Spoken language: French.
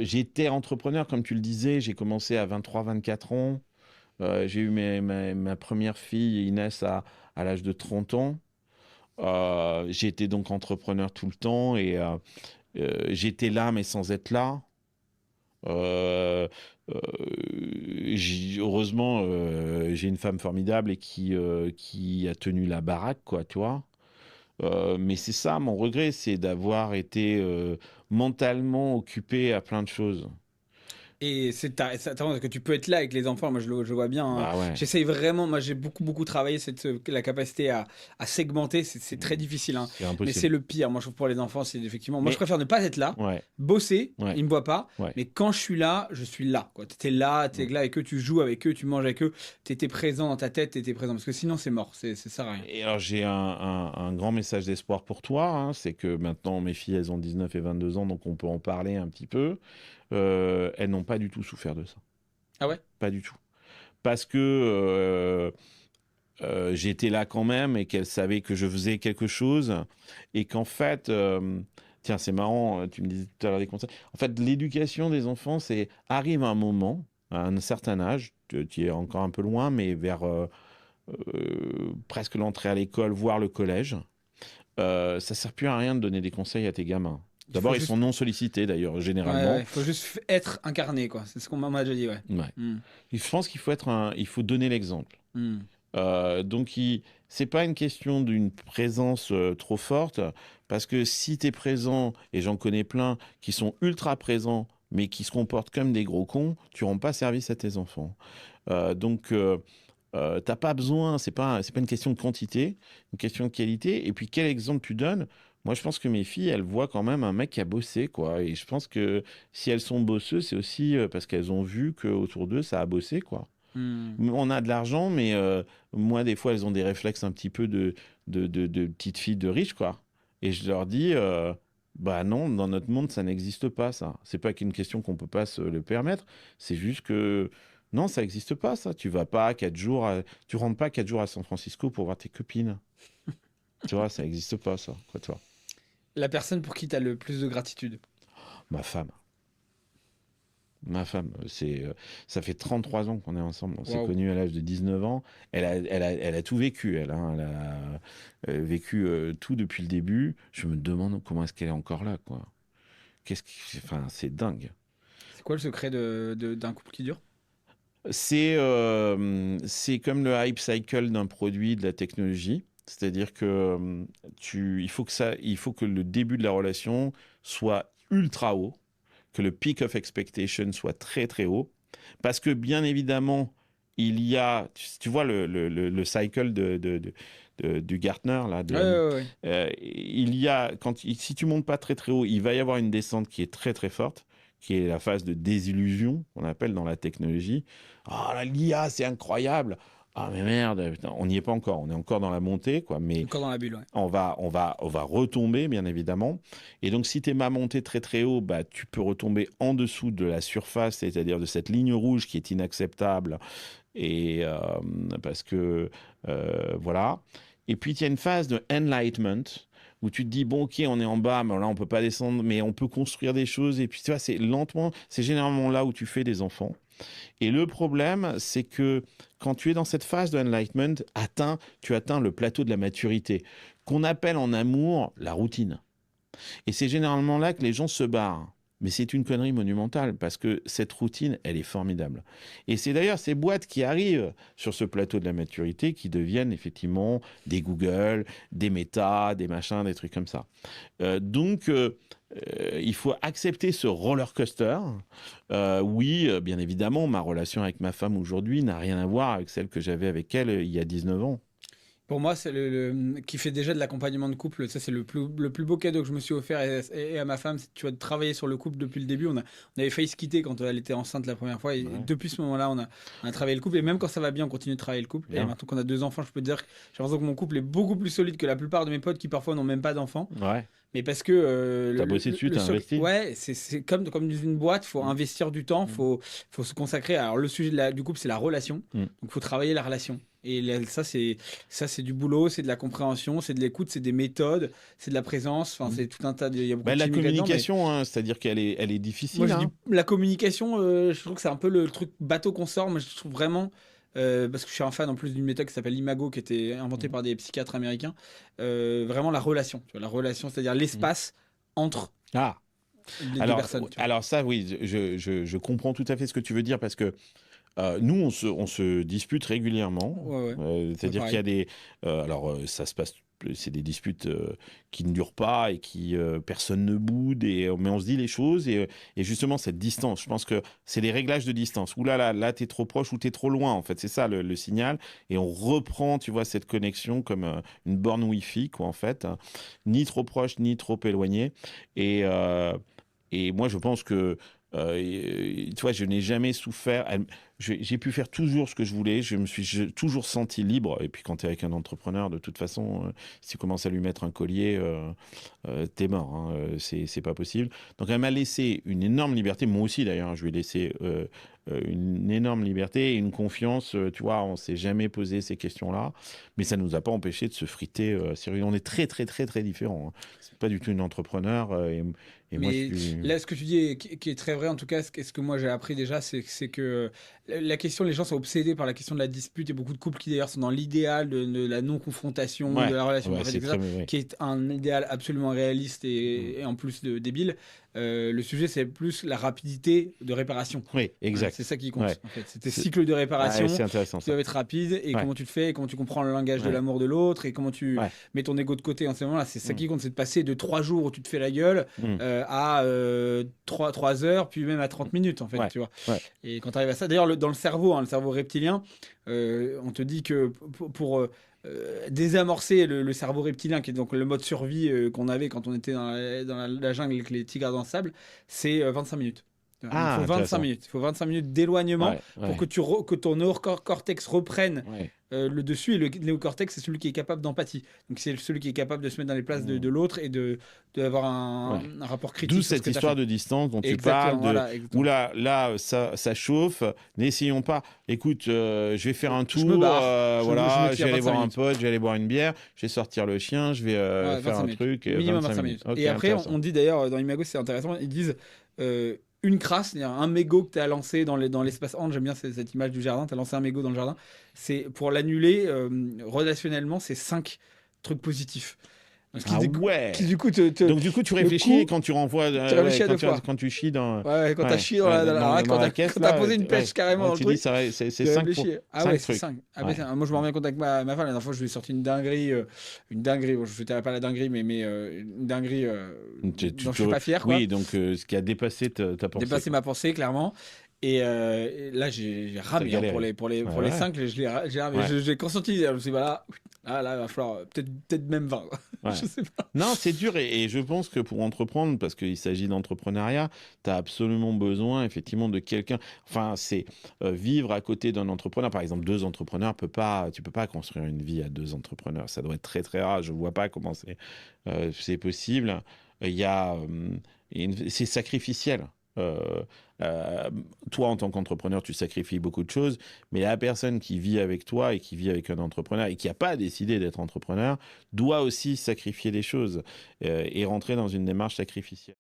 J'étais entrepreneur, comme tu le disais. J'ai commencé à 23, 24 ans. J'ai eu ma première fille, Inès, à l'âge de 30 ans. J'ai été donc entrepreneur tout le temps et j'étais là, mais sans être là. Euh, Heureusement, j'ai une femme formidable et qui a tenu la baraque, quoi, tu vois. Mais c'est ça, mon regret, c'est d'avoir été mentalement occupé à plein de choses. Et attends, que tu peux être là avec les enfants, moi je le vois bien, hein. Bah ouais, J'essaye vraiment, moi j'ai beaucoup travaillé la capacité à segmenter, c'est très difficile, hein. c'est Mais c'est impossible. le pire, moi je trouve pour les enfants, c'est effectivement, moi je Mais préfère ne pas être là, ouais, bosser, ouais, ils me voient pas, ouais. mais quand je suis là, quoi. T'es là, Mm. avec eux, tu joues avec eux, tu manges avec eux, t'étais présent dans ta tête, t'étais présent, parce que sinon c'est mort, ça sert à rien. Et alors j'ai un grand message d'espoir pour toi, hein, c'est que maintenant mes filles elles ont 19 et 22 ans, donc on peut en parler un petit peu. Elles n'ont pas du tout souffert de ça, Ah ouais? pas du tout. Parce que j'étais là quand même et qu'elles savaient que je faisais quelque chose et qu'en fait, tiens c'est marrant, tu me disais tout à l'heure des conseils. En fait l'éducation des enfants, c'est arrive un moment, à un certain âge, tu es encore un peu loin, mais vers presque l'entrée à l'école, voire le collège. Ça sert plus à rien de donner des conseils à tes gamins. Il faut D'abord, ils sont juste, non sollicités d'ailleurs, ouais, généralement. il faut juste être incarné, quoi. C'est ce qu'on m'a déjà dit, ouais. Ouais. Hmm. Je pense il faut donner l'exemple. Hmm. Donc, c'est pas une question d'une présence trop forte, parce que si tu es présent, et j'en connais plein qui sont ultra présents, mais qui se comportent comme des gros cons, tu rends pas service à tes enfants. Donc, t'as pas besoin, c'est pas une question de quantité, une question de qualité. Et puis, quel exemple tu donnes? Moi, je pense que mes filles, elles voient quand même un mec qui a bossé, quoi. Et je pense que si elles sont bosseuses, c'est aussi parce qu'elles ont vu qu'autour d'eux, ça a bossé, quoi. Hmm. On a de l'argent, mais moi, des fois, elles ont des réflexes un petit peu de petites filles de riches, quoi. Et je leur dis, bah non, dans notre monde, ça n'existe pas, ça. C'est pas qu'une question qu'on peut pas se le permettre. C'est juste que non, ça n'existe pas, ça. Tu vas pas 4 jours, tu rentres pas 4 jours à San Francisco pour voir tes copines. Tu vois, ça n'existe pas, ça. Quoi, toi? La personne pour qui tu as le plus de gratitude. Ma femme. Ma femme, ça fait 33 ans qu'on est ensemble. On s'est Waouh. connus à l'âge de 19 ans. Elle a tout vécu, elle, hein. Elle a vécu tout depuis le début. Je me demande comment est-ce qu'elle est encore là, quoi. Enfin, c'est dingue. C'est quoi le secret d'un couple qui dure? C'est comme le hype cycle d'un produit, de la technologie. C'est-à-dire que il faut que le début de la relation soit ultra haut, que le peak of expectation soit très très haut. Parce que bien évidemment, il y a, tu vois le cycle du Gartner, là, Ouais, ouais, ouais. il y a, si tu montes pas très très haut, il va y avoir une descente qui est très très forte, qui est la phase de désillusion, qu'on appelle dans la technologie. Ah, la l'IA, c'est incroyable. Ah, mais merde, putain, on n'y est pas encore, on est encore dans la montée, quoi, mais Encore dans la bulle, ouais. on va retomber, bien évidemment. Et donc, si tu es monté très très haut, bah, tu peux retomber en dessous de la surface, c'est-à-dire de cette ligne rouge qui est inacceptable. Et parce que, voilà. Et puis, il y a une phase de enlightenment où tu te dis, bon, ok, on est en bas, mais là, on peut pas descendre, mais on peut construire des choses. Et puis, tu vois, c'est lentement, c'est généralement là où tu fais des enfants. Et le problème, c'est que quand tu es dans cette phase de enlightenment, tu atteins le plateau de la maturité, qu'on appelle en amour la routine. Et c'est généralement là que les gens se barrent. Mais c'est une connerie monumentale parce que cette routine, elle est formidable. Et c'est d'ailleurs ces boîtes qui arrivent sur ce plateau de la maturité qui deviennent effectivement des Google, des Meta, des machins, des trucs comme ça. Il faut accepter ce roller coaster. Oui, bien évidemment, ma relation avec ma femme aujourd'hui n'a rien à voir avec celle que j'avais avec elle il y a 19 ans. Pour moi, c'est qui fait déjà de l'accompagnement de couple. Ça, c'est le plus beau cadeau que je me suis offert et à ma femme. Tu vois, de travailler sur le couple depuis le début. On avait failli se quitter quand elle était enceinte la première fois. Et Ouais, depuis ce moment-là, on a travaillé le couple. Et même quand ça va bien, on continue de travailler le couple. Et bien. maintenant qu'on a 2 enfants, je peux te dire que j'ai l'impression que mon couple est beaucoup plus solide que la plupart de mes potes qui parfois n'ont même pas d'enfants. Ouais. Mais parce que T'as bossé dessus, le t'as socle, investi. ouais, c'est comme dans une boîte, faut investir du temps, Mm. faut se consacrer. Alors le sujet du couple, c'est la relation, Mm. donc faut travailler la relation. Et ça, c'est du boulot, c'est de la compréhension, c'est de l'écoute, c'est des méthodes, c'est de la présence. Enfin, c'est tout un tas de. Il y a beaucoup Bah, de la chimique là-dedans, mais communication, hein, c'est-à-dire elle est moi, difficile. je dis Hein. la communication. Je trouve que c'est un peu le truc bateau qu'on sort. Mais je trouve vraiment. Parce que je suis un fan en plus d'une méthode qui s'appelle Imago, qui a été inventée Mm. par des psychiatres américains. Vraiment la relation. Tu vois, la relation, c'est-à-dire Mm. l'espace entre Ah, les deux alors, personnes. Tu vois. alors ça, oui, je comprends tout à fait ce que tu veux dire parce que nous, on se dispute régulièrement. Ouais, ouais. Ouais, C'est-à-dire qu'il y pareil. a des. Alors, ça se passe. C'est des disputes qui ne durent pas et qui personne ne boude, mais on se dit les choses. Et justement, cette distance, je pense que c'est des réglages de distance. Ouh là, t'es trop proche ou t'es trop loin, en fait. C'est ça le signal. Et on reprend, tu vois, cette connexion comme une borne Wi-Fi, quoi, en fait. Hein. Ni trop proche, ni trop éloigné. Et, euh, et moi, je pense que, tu vois, je n'ai jamais souffert. J'ai pu faire toujours ce que je voulais. Je me suis toujours senti libre. Et puis, quand tu es avec un entrepreneur, de toute façon, si tu commences à lui mettre un collier, t'es mort. Hein, c'est pas possible. Donc, elle m'a laissé une énorme liberté. Moi aussi, d'ailleurs, je lui ai laissé une énorme liberté et une confiance. Tu vois, on s'est jamais posé ces questions-là. Mais ça ne nous a pas empêché de se friter. Sérieux. On est très, très, très, très différents. Hein. C'est pas du tout une entrepreneur. Et moi, je Mais suis. là, ce que tu dis, qui est très vrai, en tout cas, ce que moi j'ai appris déjà, c'est que la question, les gens sont obsédés par la question de la dispute. Il y a beaucoup de couples qui d'ailleurs sont dans l'idéal de la non-confrontation, de Ouais, la relation ouais, parfaite, c'est très. etc., Ouais. qui est un idéal absolument réaliste Mm. et en plus débile. Le sujet, c'est plus la rapidité de réparation. Oui, Voilà, c'est exact. ça qui compte, Ouais. en fait. C'est tes C'est cycles de ouais, réparation c'est intéressant qui ça. doivent être rapides et Ouais, comment tu le fais et comment tu comprends le langage de ouais, l'amour de l'autre et comment tu ouais. mets ton ego de côté en ce moment-là. C'est ça Mm, qui compte, c'est de passer de 3 jours où tu te fais la gueule mm. à 3 heures, puis même à 30 minutes, en fait, Ouais, tu vois. ouais. Et quand tu arrives à ça, d'ailleurs, dans le cerveau, hein, le cerveau reptilien, on te dit que pour désamorcer le cerveau reptilien, qui est donc le mode survie qu'on avait quand on était dans la jungle avec les tigres dans le sable, c'est 25 minutes. Il Ah, faut 25 intéressant. minutes. Il faut 25 minutes d'éloignement Ouais, pour ouais, que ton néocortex reprenne ouais. le dessus. Et le néocortex, c'est celui qui est capable d'empathie. Donc, c'est celui qui est capable de se mettre dans les places de Mm, l'autre et d'avoir ouais. un rapport D'où critique sur ce cette que tu as histoire fait. de distance dont tu Exactement, parles, voilà, exactement. oula, là, ça chauffe, n'essayons pas. Écoute, je vais faire un Je me tour, barre. Je voilà, je m'étire vais aller 25 voir un minutes. pote, je vais aller boire une bière, je vais sortir le chien, je vais Ouais, faire 25 un minutes. truc, Minimum 25 25 minutes. minutes. Ok, Et après, on intéressant. dit d'ailleurs, dans Imago, c'est intéressant, ils disent une crasse, c'est-à-dire un mégot que tu as lancé dans l'espace Ant, j'aime bien cette image du jardin, tu as lancé un mégot dans le jardin. C'est pour l'annuler, relationnellement, c'est 5 trucs positifs. Donc, Ah qui ouais! du coup, Donc du coup, tu le réfléchis et coup, quand tu renvoies, tu ouais, réfléchis à 2 fois. quand tu chies dans, Ouais, quand t'as ouais, chié alors là, dans quand la caisse quand t'as là, posé une pêche ouais, carrément ouais, dans le tu dis truc, ça, c'est tu 5 réfléchis. Ah ouais, cinq c'est trucs. 5. Ah ben, Ouais. moi, je me remets en contact avec ma femme. La dernière fois, je lui ai sorti une dinguerie. Une dinguerie. Bon, je ne dirais pas la dinguerie, mais une dinguerie dont je suis pas fier, quoi. Oui, donc ce qui a dépassé ta pensée, Dépasser quoi. ma pensée, clairement. Et là, j'ai T'as ramé hein, pour galéré. les, pour les, Ouais, pour les ouais, 5. J'ai ramé. ouais, J'ai consenti. Je me suis dit, voilà, là, il va falloir peut-être même 20. Quoi. ouais. Je sais pas. Non, c'est dur et je pense que pour entreprendre, parce qu'il s'agit d'entrepreneuriat, tu as absolument besoin effectivement de quelqu'un. Enfin, c'est vivre à côté d'un entrepreneur. Par exemple, deux entrepreneurs, tu peux pas construire une vie à deux entrepreneurs. Ça doit être très très rare. Je vois pas comment c'est possible. Il y a, c'est sacrificiel. Euh, euh, Toi, en tant qu'entrepreneur, tu sacrifies beaucoup de choses, mais la personne qui vit avec toi et qui vit avec un entrepreneur et qui n'a pas décidé d'être entrepreneur doit aussi sacrifier des choses et rentrer dans une démarche sacrificielle.